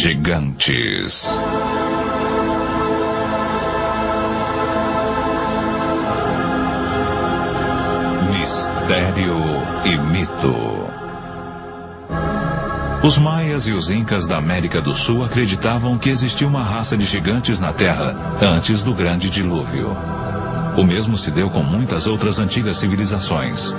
Gigantes. Mistério e mito. Os maias e os incas da América do Sul acreditavam que existia uma raça de gigantes na Terra antes do grande dilúvio. O mesmo se deu com muitas outras antigas civilizações.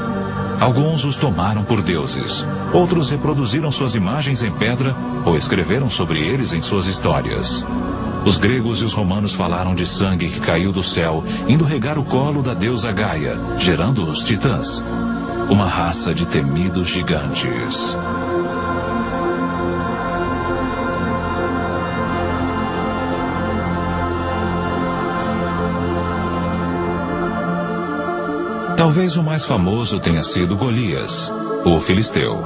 Alguns os tomaram por deuses, outros reproduziram suas imagens em pedra ou escreveram sobre eles em suas histórias. Os gregos e os romanos falaram de sangue que caiu do céu, indo regar o colo da deusa Gaia, gerando os titãs, uma raça de temidos gigantes. Talvez o mais famoso tenha sido Golias, o filisteu,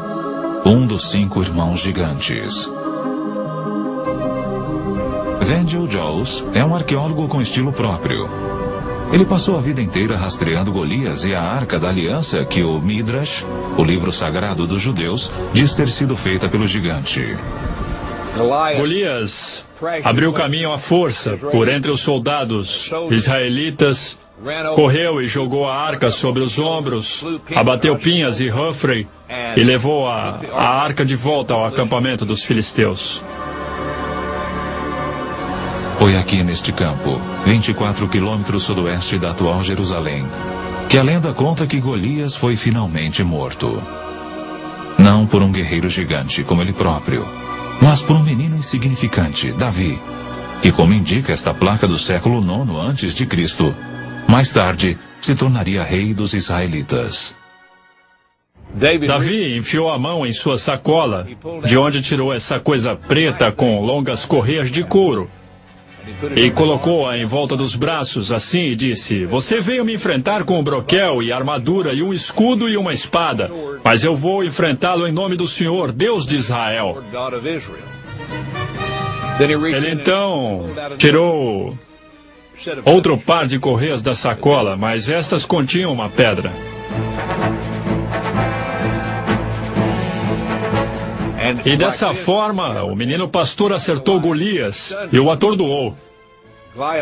um dos 5 irmãos gigantes. Vangel Jones é um arqueólogo com estilo próprio. Ele passou a vida inteira rastreando Golias e a Arca da Aliança que o Midrash, o livro sagrado dos judeus, diz ter sido feita pelo gigante. Golias abriu caminho à força por entre os soldados israelitas, correu e jogou a arca sobre os ombros, abateu Pinhas e Humphrey e levou a arca de volta ao acampamento dos filisteus. Foi aqui neste campo, 24 quilômetros sudoeste da atual Jerusalém, que a lenda conta que Golias foi finalmente morto. Não por um guerreiro gigante como ele próprio, mas por um menino insignificante, Davi, que, como indica esta placa do século IX a.C., mais tarde se tornaria rei dos israelitas. Davi enfiou a mão em sua sacola, de onde tirou essa coisa preta com longas correias de couro, e colocou-a em volta dos braços assim e disse: "Você veio me enfrentar com um broquel e armadura e um escudo e uma espada, mas eu vou enfrentá-lo em nome do Senhor, Deus de Israel." Ele então tirou outro par de correias da sacola, mas estas continham uma pedra. E dessa forma, o menino pastor acertou Golias e o atordoou.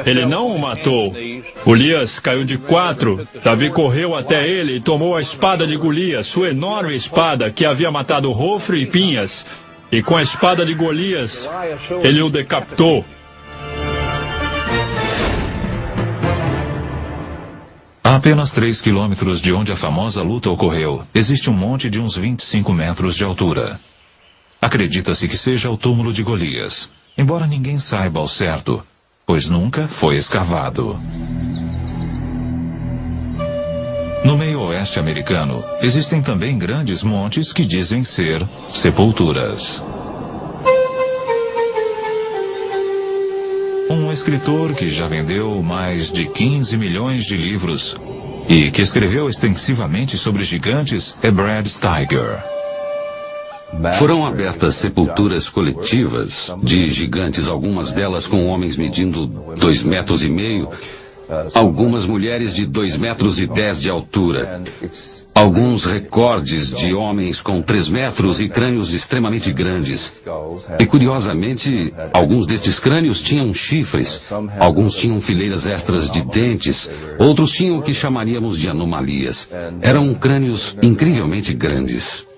Ele não o matou. Golias caiu de 4. Davi correu até ele e tomou a espada de Golias, sua enorme espada que havia matado Hofre e Pinhas. E com a espada de Golias, ele o decapitou. A apenas 3 quilômetros de onde a famosa luta ocorreu, existe um monte de uns 25 metros de altura. Acredita-se que seja o túmulo de Golias, embora ninguém saiba ao certo, pois nunca foi escavado. No meio oeste americano, existem também grandes montes que dizem ser sepulturas. Um escritor que já vendeu mais de 15 milhões de livros e que escreveu extensivamente sobre gigantes é Brad Steiger. Foram abertas sepulturas coletivas de gigantes, algumas delas com homens medindo 2,5 metros, algumas mulheres de 2,10 metros de altura, alguns recordes de homens com 3 metros e crânios extremamente grandes. E curiosamente, alguns destes crânios tinham chifres, alguns tinham fileiras extras de dentes, outros tinham o que chamaríamos de anomalias. Eram crânios incrivelmente grandes.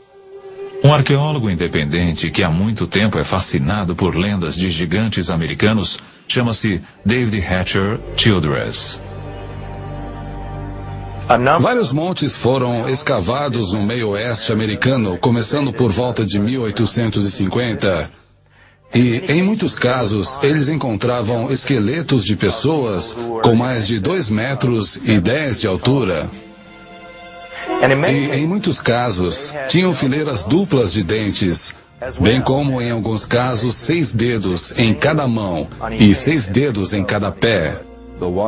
Um arqueólogo independente que há muito tempo é fascinado por lendas de gigantes americanos chama-se David Hatcher Childress. Vários montes foram escavados no meio oeste americano, começando por volta de 1850. E, em muitos casos, eles encontravam esqueletos de pessoas com mais de 2,10 metros de altura. E, em muitos casos, tinham fileiras duplas de dentes, bem como, em alguns casos, 6 dedos em cada mão e 6 dedos em cada pé.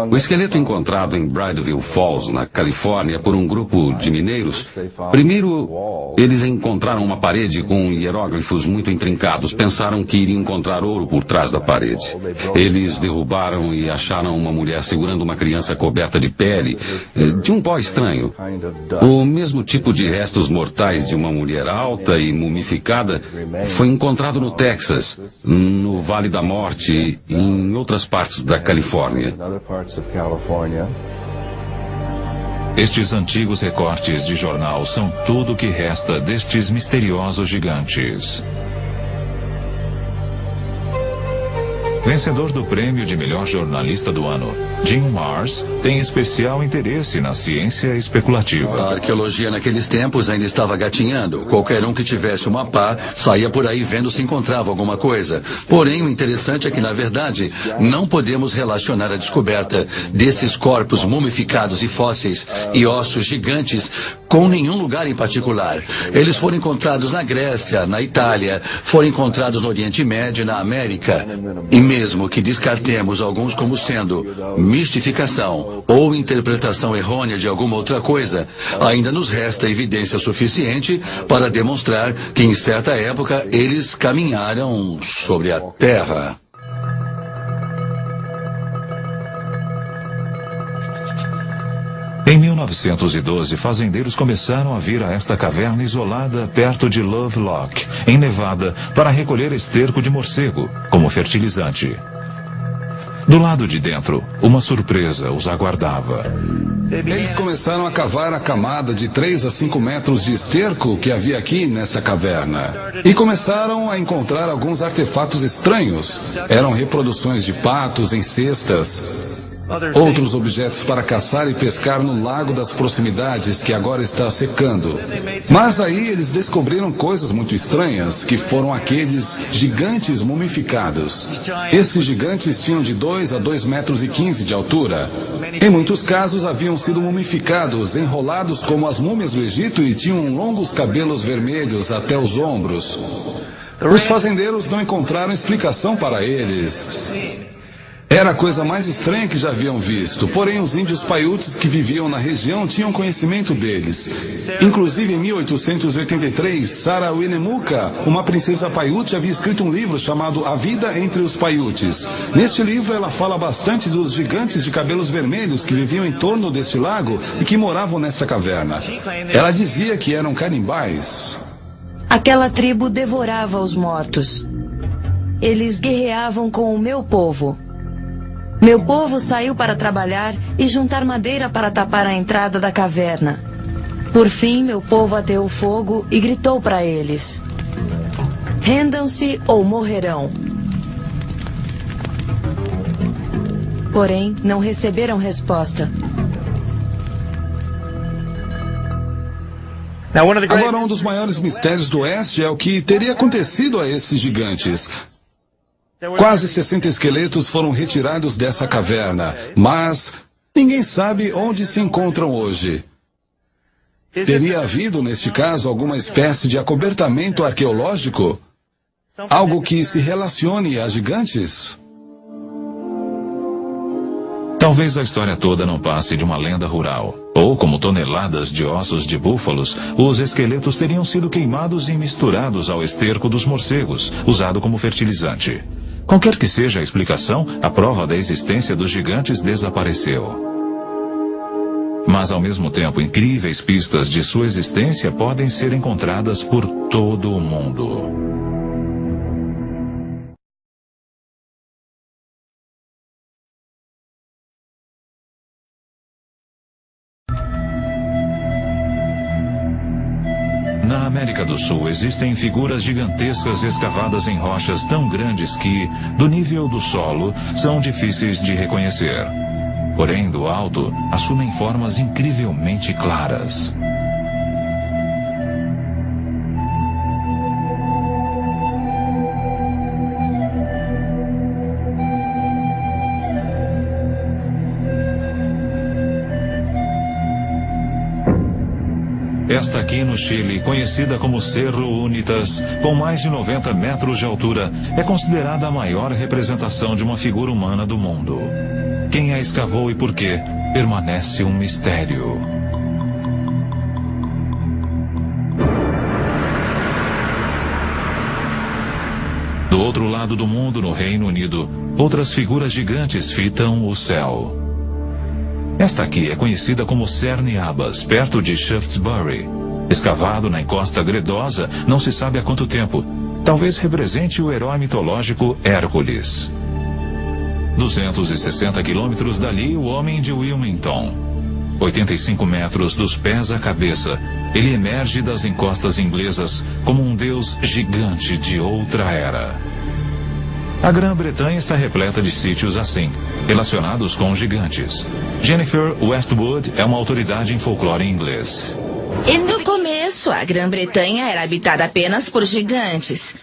O esqueleto encontrado em Brideville Falls, na Califórnia, por um grupo de mineiros, primeiro eles encontraram uma parede com hieróglifos muito intrincados. Pensaram que iriam encontrar ouro por trás da parede. Eles derrubaram e acharam uma mulher segurando uma criança coberta de pele, de um pó estranho. O mesmo tipo de restos mortais de uma mulher alta e mumificada foi encontrado no Texas, no Vale da Morte e em outras partes da Califórnia. Estes antigos recortes de jornal são tudo o que resta destes misteriosos gigantes. Vencedor do prêmio de melhor jornalista do ano, Jim Marrs tem especial interesse na ciência especulativa. A arqueologia naqueles tempos ainda estava gatinhando. Qualquer um que tivesse uma pá saía por aí vendo se encontrava alguma coisa. Porém, o interessante é que, na verdade, não podemos relacionar a descoberta desses corpos mumificados e fósseis e ossos gigantes com nenhum lugar em particular. Eles foram encontrados na Grécia, na Itália, foram encontrados no Oriente Médio e na América. E mesmo que descartemos alguns como sendo mistificação ou interpretação errônea de alguma outra coisa, ainda nos resta evidência suficiente para demonstrar que em certa época eles caminharam sobre a Terra. Em 1912, fazendeiros começaram a vir a esta caverna isolada perto de Lovelock, em Nevada, para recolher esterco de morcego, como fertilizante. Do lado de dentro, uma surpresa os aguardava. Eles começaram a cavar a camada de 3 a 5 metros de esterco que havia aqui nesta caverna. E começaram a encontrar alguns artefatos estranhos. Eram reproduções de patos em cestas. Outros objetos para caçar e pescar no lago das proximidades, que agora está secando. Mas aí eles descobriram coisas muito estranhas, que foram aqueles gigantes mumificados. Esses gigantes tinham de 2 a 2,15 metros de altura. Em muitos casos haviam sido mumificados, enrolados como as múmias do Egito e tinham longos cabelos vermelhos até os ombros. Os fazendeiros não encontraram explicação para eles. Era a coisa mais estranha que já haviam visto, porém os índios Paiutes que viviam na região tinham conhecimento deles. Inclusive em 1883, Sarah Winnemucca, uma princesa Paiute, havia escrito um livro chamado A Vida entre os Paiutes. Neste livro ela fala bastante dos gigantes de cabelos vermelhos que viviam em torno deste lago e que moravam nesta caverna. Ela dizia que eram canibais. Aquela tribo devorava os mortos. Eles guerreavam com o meu povo. Meu povo saiu para trabalhar e juntar madeira para tapar a entrada da caverna. Por fim, meu povo ateou fogo e gritou para eles: rendam-se ou morrerão. Porém, não receberam resposta. Agora, um dos maiores mistérios do Oeste é o que teria acontecido a esses gigantes. Quase 60 esqueletos foram retirados dessa caverna, mas ninguém sabe onde se encontram hoje. Teria havido, neste caso, alguma espécie de acobertamento arqueológico? Algo que se relacione a gigantes? Talvez a história toda não passe de uma lenda rural. Ou, como toneladas de ossos de búfalos, os esqueletos teriam sido queimados e misturados ao esterco dos morcegos, usado como fertilizante. Qualquer que seja a explicação, a prova da existência dos gigantes desapareceu. Mas, ao mesmo tempo, incríveis pistas de sua existência podem ser encontradas por todo o mundo. Na América do Sul existem figuras gigantescas escavadas em rochas tão grandes que, do nível do solo, são difíceis de reconhecer. Porém, do alto, assumem formas incrivelmente claras. Esta aqui no Chile, conhecida como Cerro Unitas, com mais de 90 metros de altura, é considerada a maior representação de uma figura humana do mundo. Quem a escavou e por quê permanece um mistério. Do outro lado do mundo, no Reino Unido, outras figuras gigantes fitam o céu. Esta aqui é conhecida como Cerne Abbas, perto de Shaftesbury. Escavado na encosta gredosa, não se sabe há quanto tempo. Talvez represente o herói mitológico Hércules. 260 quilômetros dali, o homem de Wilmington. 85 metros dos pés à cabeça, ele emerge das encostas inglesas como um deus gigante de outra era. A Grã-Bretanha está repleta de sítios assim, relacionados com gigantes. Jennifer Westwood é uma autoridade em folclore inglês. E no começo, a Grã-Bretanha era habitada apenas por gigantes.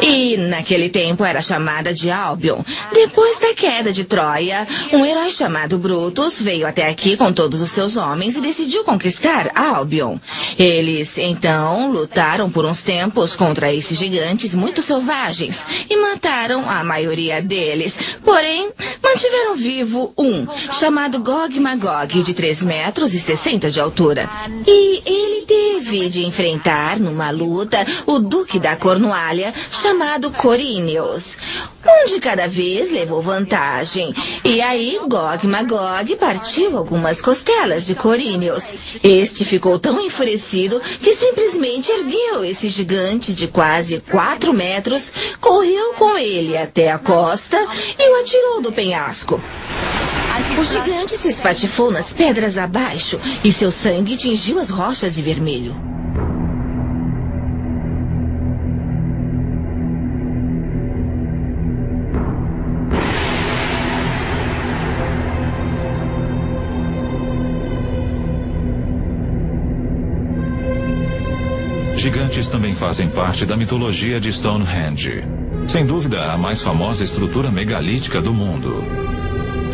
E naquele tempo era chamada de Albion. Depois da queda de Troia, um herói chamado Brutus veio até aqui com todos os seus homens e decidiu conquistar Albion. Eles, então, lutaram por uns tempos contra esses gigantes muito selvagens e mataram a maioria deles. Porém, mantiveram vivo um, chamado Gog-Magog, de 3 metros e 60 de altura. E ele teve de enfrentar, numa luta, o Duque da Cornualha, chamado Corinius. Um de cada vez levou vantagem. E aí Gog-Magog partiu algumas costelas de Corinius. Este ficou tão enfurecido que simplesmente ergueu esse gigante de quase 4 metros, correu com ele até a costa e o atirou do penhasco. O gigante se espatifou nas pedras abaixo e seu sangue tingiu as rochas de vermelho. Gigantes também fazem parte da mitologia de Stonehenge. Sem dúvida, a mais famosa estrutura megalítica do mundo.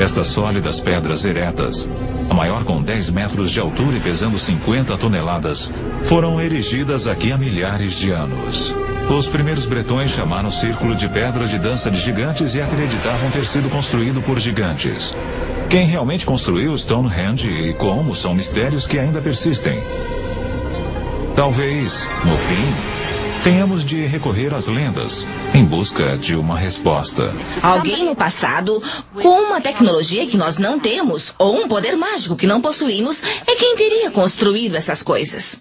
Estas sólidas pedras eretas, a maior com 10 metros de altura e pesando 50 toneladas, foram erigidas aqui há milhares de anos. Os primeiros bretões chamaram o círculo de pedra de dança de gigantes e acreditavam ter sido construído por gigantes. Quem realmente construiu Stonehenge e como são mistérios que ainda persistem. Talvez, no fim, tenhamos de recorrer às lendas em busca de uma resposta. Alguém no passado, com uma tecnologia que nós não temos, ou um poder mágico que não possuímos, é quem teria construído essas coisas.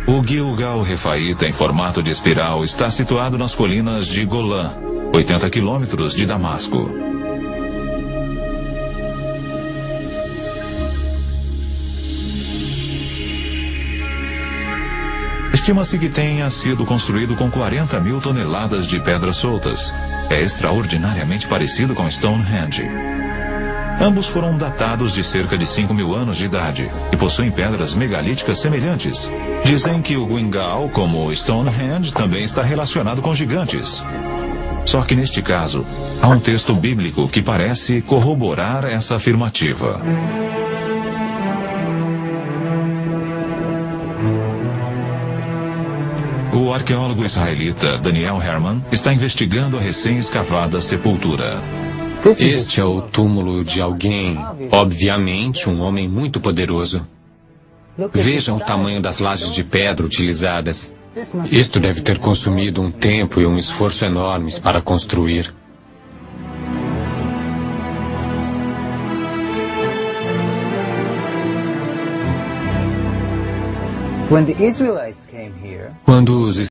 O Gilgal Refaíta em formato de espiral está situado nas colinas de Golã, 80 quilômetros de Damasco. Estima-se que tenha sido construído com 40 mil toneladas de pedras soltas. É extraordinariamente parecido com Stonehenge. Ambos foram datados de cerca de 5.000 anos de idade e possuem pedras megalíticas semelhantes. Dizem que o Gilgal, como Stonehenge, também está relacionado com gigantes. Só que neste caso, há um texto bíblico que parece corroborar essa afirmativa. O arqueólogo israelita Daniel Herman está investigando a recém-escavada sepultura. Este é o túmulo de alguém, obviamente um homem muito poderoso. Vejam o tamanho das lajes de pedra utilizadas. Isto deve ter consumido um tempo e um esforço enormes para construir. Quando os